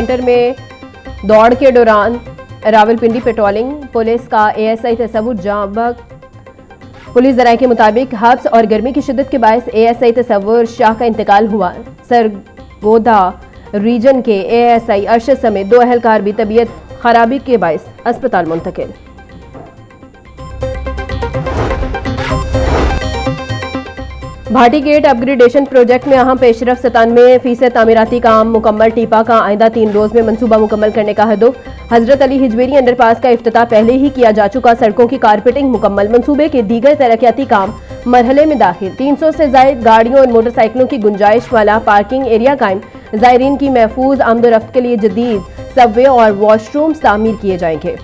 Centre में दौड़ के दौरान रावलपिंडी पेट्रोलिंग पुलिस का एएसआई तसव्वुर जाबक। पुलिस जराये के मुताबिक हब्स और गर्मी की शिद्दत के बायस एएसआई तसव्वुर शाह का इंतकाल हुआ। सरगोदा रीजन के एएसआई अरशद समेत 2 अहलकार भी तबीयत खराबी के बायस अस्पताल मुंतकिल। भाटी गेट अपग्रेडेशन प्रोजेक्ट में अहम पेशरफ 97% तामीराती काम मुकम्मल। टीपा का आइंदा 3 रोज में मंसूबा मुकम्मल करने का हदफ। हजरत अली हिजवेरी अंडरपास का इफ्तिताह पहले ही किया जा चुका। सड़कों की कारपेटिंग मुकम्मल। मंसूबे के दीगर तरक्याती काम मरहले में दाखिल। 300 से ज्यादा गाड़ियों और मोटरसाइकिलों की गुंजाइश वाला पार्किंग एरिया कायम। जायरीन की महफूज आमदोरफ्त के लिए जदीद सबवे और वॉशरूम तामीर किए जाएंगे।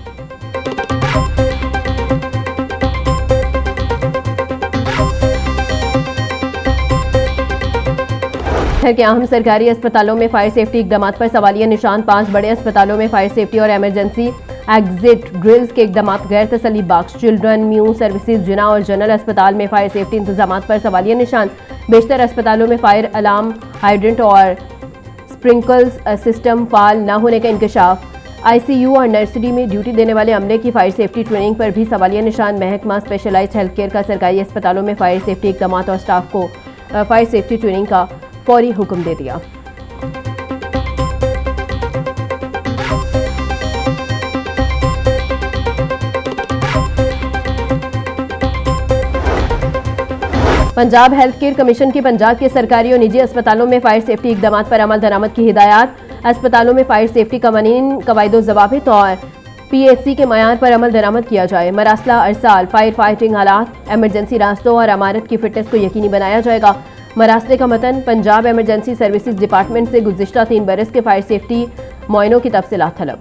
शहर के अहम सरकारी अस्पतालों में फायर सेफ्टी इकदाम पर सवालिया निशान। 5 बड़े अस्पतालों में फायर सेफ्टी और इमरजेंसी एग्जिट ड्रिल्स के इकदाम गैर तसल्ली बख्श। चिल्ड्रन म्यू सर्विसेज जिना और जनरल अस्पताल में फायर सेफ्टी इंतजाम पर सवालिया निशान। बेशतर अस्पतालों में फायर अलार्म हाइड्रेंट और स्प्रिंकल्स सिस्टम फाल न होने का इंकशाफ। आईसीयू और नर्सरी में ड्यूटी देने वाले अमले की फायर सेफ्टी ट्रेनिंग पर भी सवालिया निशान। महकमा स्पेशलाइज्ड हेल्थ केयर का सरकारी अस्पतालों में फायर सेफ्टी इकदाम और स्टाफ को फायर सेफ्टी ट्रेनिंग का फौरी हुक्म दे दिया। पंजाब हेल्थ केयर कमीशन की पंजाब के सरकारी और निजी अस्पतालों में फायर सेफ्टी इकदाम पर अमल दरामद की हिदायत। अस्पतालों में फायर सेफ्टी कवानीन कवायदो ज़वाबित और पीएससी के मयार पर अमल दरामद किया जाए। मरासला अरसाल फायर फाइटिंग आलात इमरजेंसी रास्तों और इमारत की फिटनेस को यकीनी बनाया जाएगा। मरासले का मतन पंजाब इमरजेंसी सर्विसेज डिपार्टमेंट से गुज़िश्ता 3 बरस के फायर सेफ्टी मुआयनों की तफसीलात तलब।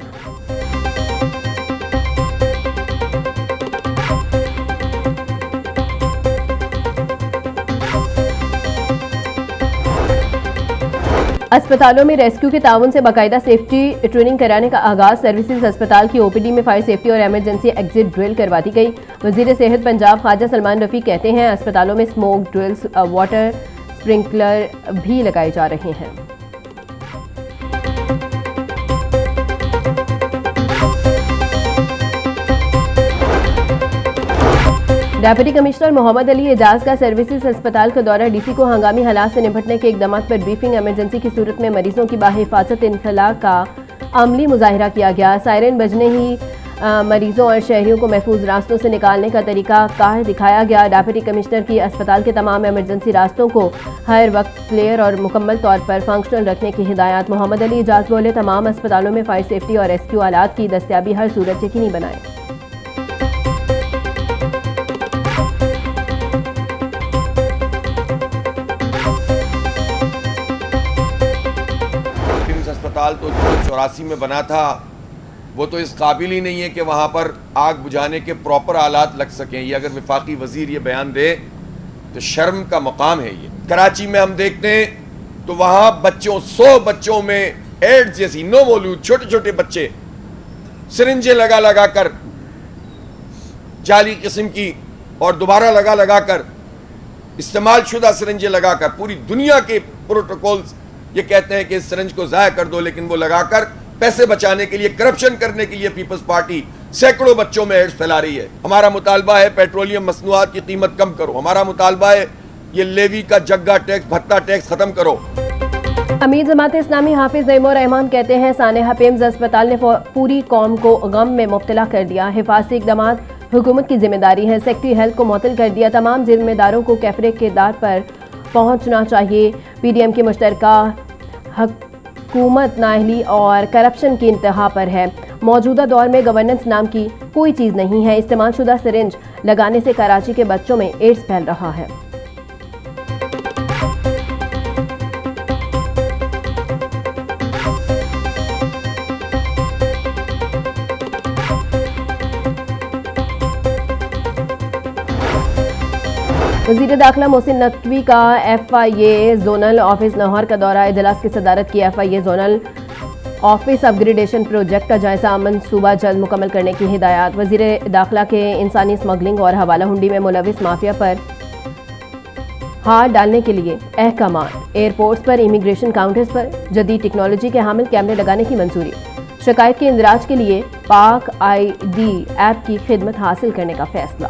अस्पतालों में रेस्क्यू के ताउन से बाकायदा सेफ्टी ट्रेनिंग कराने का आगाज। सर्विसेज अस्पताल की ओपीडी में फायर सेफ्टी और इमरजेंसी एग्जिट ड्रिल करवा दी गई। वजीर सेहत पंजाब ख्वाजा सलमान रफी कहते हैं अस्पतालों में स्मोक ड्रिल्स वाटर स्प्रिंकलर भी लगाए जा रहे हैं। डेप्यूटी कमिश्नर मोहम्मद अली एजाज का सर्विसेज अस्पताल का दौरा। डीसी को हंगामी हालात से निपटने के इकदाम पर ब्रीफिंग। इमरजेंसी की सूरत में मरीजों की बाहिफाजत इनखला का अमली मुजाहिरा किया गया। सायरन बजने ही मरीजों और शहरियों को महफूज रास्तों से निकालने का तरीका कार दिखाया गया। डेप्यूटी कमिश्नर की अस्पताल के तमाम इमरजेंसी रास्तों को हर वक्त क्लियर और मुकम्मल तौर पर फंक्शनल रखने की हिदायत। मोहम्मद अली एजाज बोले तमाम अस्पतालों में फायर सेफ्टी और रेस्क्यू आलात की दस्तियाबी हर सूरत यकीनी बनाएं। अस्पताल तो 84 में बना था, वो तो इस काबिल ही नहीं है कि वहाँ पर आग बुझाने के प्रॉपर आलात लग सकें। ये अगर वफाकी वजीर ये बयान दे तो शर्म का मकाम है। ये कराची में हम देखते हैं तो वहाँ बच्चों 100 बच्चों में एड्स जैसी नो मौलूद छोटे छोटे बच्चे सिरिंजें लगा लगा कर जाली किस्म की और दोबारा लगा लगा कर इस्तेमाल शुदा सिरिंजें लगाकर पूरी दुनिया के प्रोटोकॉल्स ये कहते हैं कि इस सिरिंज को ज़ाया कर दो, लेकिन वो लगाकर पैसे बचाने के लिए करप्शन करने के लिए पीपल्स पार्टी सैकड़ों बच्चों में एड्स फैला रही है। हमारा मुतालबा है पेट्रोलियम मसनूआत की कीमत कम करो। हमारा मुतालबा है ये लेवी का जग्गा टैक्स भत्ता टैक्स खत्म करो। अमीर जमात इस्लामी हाफिज नईमुर रहमान कहते हैं सानेहा पेम्स अस्पताल ने पूरी कौम को गम में मुब्तला कर दिया। हिफाजती इक़दाम हुकूमत की जिम्मेदारी है। सेक्रेटरी हेल्थ को मुअत्तल कर दिया। तमाम जिम्मेदारों को कैफरे के दार पर पहुंचना चाहिए। पीडीएम की मुश्तरका हुकूमत नाअहली और करप्शन की इंतहा पर है। मौजूदा दौर में गवर्नेंस नाम की कोई चीज़ नहीं है। इस्तेमाल शुदा सिरिंज लगाने से कराची के बच्चों में एड्स फैल रहा है। वज़ीर दाखिला मोहसिन नकवी का FIA जोनल ऑफिस लाहौर का दौरा। इजलास की सदारत की। FIA zonal office upgradation project का जायजा मंसूबा जल्द मुकम्मल करने की हिदायत। वज़ीर दाखिला के इंसानी स्मगलिंग और हवाला हुंडी में मुलविस माफिया पर हाथ डालने के लिए अहकामात। एयरपोर्ट्स पर इमिग्रेशन काउंटर्स पर जदीद टेक्नोलॉजी के हामिल कैमरे लगाने की मंजूरी। शिकायत के इंदराज के लिए पाक ID ऐप की खिदमत हासिल करने का फैसला।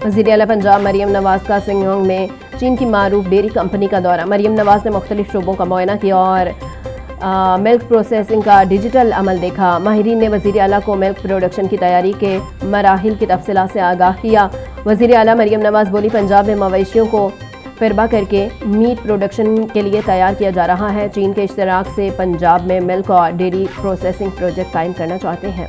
वज़ीर आला पंजाब मरियम नवाज का सिंगोंग में चीन की मारूफ डेयरी कंपनी का दौरा। मरियम नवाज ने मुख्तलिफ शोबों का मुआयना किया और मिल्क प्रोसेसिंग का डिजिटल अमल देखा। माहिरीन ने वज़ीर आला को मिल्क प्रोडक्शन की तैयारी के मराहिल की तफसीलात से आगाह किया। वज़ीर आला मरियम नवाज बोली, पंजाब में मवेशियों को फिरबा करके मीट प्रोडक्शन के लिए तैयार किया जा रहा है। चीन के इश्तराक से पंजाब में मिल्क और डेयरी प्रोसेसिंग प्रोजेक्ट कायम करना चाहते हैं।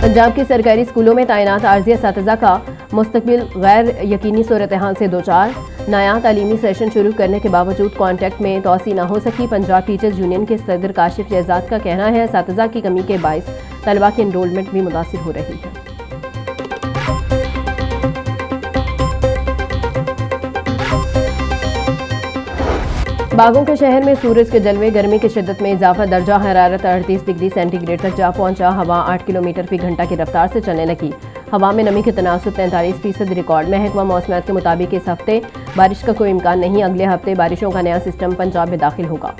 पंजाब के सरकारी स्कूलों में तैनात आर्जी असातिज़ा का मुस्तकबिल गैर यकीनी सूरत हाल से दो चार। नया तालीमी सेशन शुरू करने के बावजूद कॉन्ट्रैक्ट में तोसी न हो सकी। पंजाब टीचर्स यूनियन के सदर काशिफ शहजाद का कहना है, असातिज़ा की कमी के बायस तलबा की एनरोलमेंट भी मुतासिर हो रही है। बागों के शहर में सूरज के जलवे, गर्मी की शिद्दत में इजाफा। दर्जा हरारत 38 डिग्री सेंटीग्रेड तक जा पहुंचा। हवा 8 किलोमीटर फी घंटा की रफ्तार से चलने लगी। हवा में नमी के तनासुब 43% रिकॉर्ड। महकमा मौसमियात के मुताबिक इस हफ्ते बारिश का कोई इम्कान नहीं। अगले हफ्ते बारिशों का नया सिस्टम पंजाब में दाखिल होगा।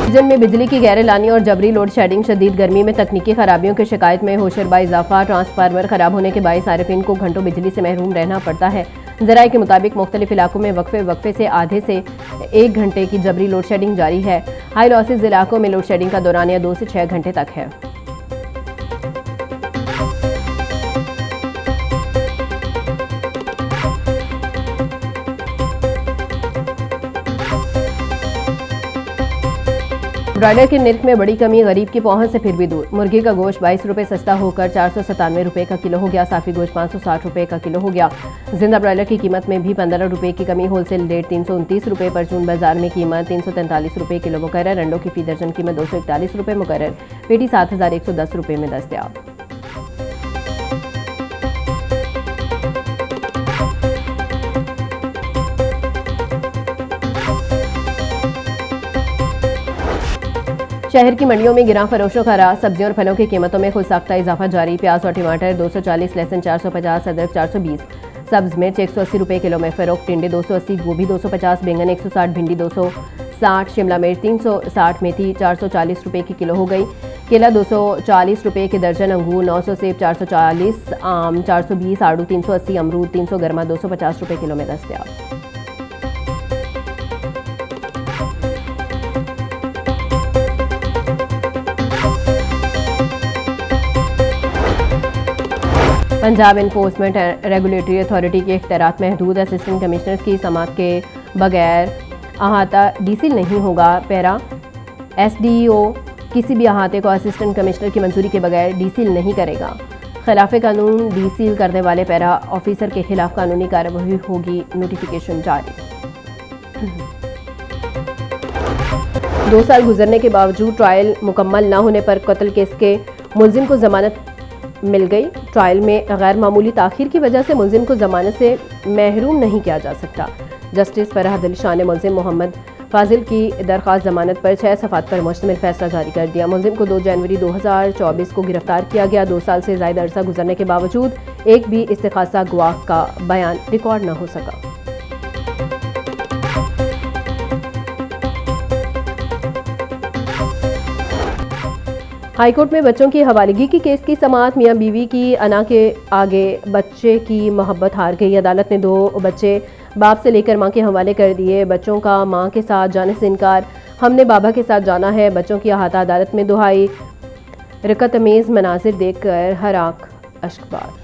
जन में बिजली की गैरलानी और जबरी लोड शेडिंग, शदीद गर्मी में तकनीकी खराबियों की शिकायत में होशर बा इजाफा। ट्रांसफार्मर खराब होने के बायस सारिफिन को घंटों बिजली से महरूम रहना पड़ता है। ज़राए के मुताबिक मुख्तलिफ इलाकों में वक्फे से आधे से 1 घंटे की जबरी लोड शेडिंग जारी है। हाई लॉसेज इलाकों में लोड शेडिंग का दौरानिया 2 से 6 घंटे तक है। ब्रॉयलर के निर्ख में बड़ी कमी, गरीब की पहुंच से फिर भी दूर। मुर्गी का गोश्त 22 रुपये सस्ता होकर 497 रुपये का किलो हो गया। साफी गोश्त 560 रुपये का किलो हो गया। जिंदा ब्रॉयलर की कीमत में भी 15 रुपये की कमी। होलसेल रेट 329 रुपये। परचून बाजार में कीमत 343 रुपये किलो मुकर्रर। अंडों की फी दर्जन कीमत 241 रुपये मुकर्रर। पेटी 7110 रुपये में दस्तयाब। शहर की मंडियों में गिरां फरोशों का राज। सब्जियों और फलों की कीमतों में खुद साख्ता इजाफा जारी। प्याज और टमाटर 240, लहसुन 450, अदरक 420, सब्ज मिर्च 180 रुपये किलो में फरोख्त। टिंडे 280, गोभी 250, बैंगन 160, भिंडी 260, शिमला मिर्च 360, मेथी 440 रुपये की किलो हो गई। केला 240 रुपये के दर्जन, अंगूर 900, सेब 440, आम 420, आड़ू 380, अमरूद 300, गर्मा 250 रुपये किलो में दस्तयाब। पंजाब इन्फोर्समेंट रेगुलेटरी अथॉरिटी के इख्तियारात महदूद। असिस्टेंट कमिश्नर्स की समात के बगैर अहाता डीसील नहीं होगा। पैरा SDO किसी भी अहाते को असिस्टेंट कमिश्नर की मंजूरी के बगैर डीसील नहीं करेगा। खिलाफ कानून डीसील करने वाले पैरा ऑफिसर के खिलाफ कानूनी कार्रवाई होगी। नोटिफिकेशन जारी। 2 साल गुजरने के बावजूद ट्रायल मुकम्मल न होने पर कत्ल केस के मुलजिम को जमानत मिल गई। ट्रायल में गैर मामूली ताखीर की वजह से मुलजिम को जमानत से महरूम नहीं किया जा सकता। जस्टिस फरहद अली शाह ने मुलजिम मोहम्मद फाजिल की दरख्वास्त जमानत पर 6 सफ़ात पर मुश्तमिल फैसला जारी कर दिया। मुलजिम को 2 जनवरी 2024 को गिरफ्तार किया गया। 2 साल से ज़ायद अरसा गुजरने के बावजूद एक भी इस्तिखासा गवाह का बयान रिकॉर्ड न हो सका। हाईकोर्ट में बच्चों की हवालगी की केस की समाअत। मियां बीवी की अना के आगे बच्चे की मोहब्बत हार गई। अदालत ने 2 बच्चे बाप से लेकर मां के हवाले कर दिए। बच्चों का मां के साथ जाने से इनकार, हमने बाबा के साथ जाना है। बच्चों की अहाता अदालत में दुहाई। रकतमेज़ मनाजिर देखकर हर आंख अश्कबार।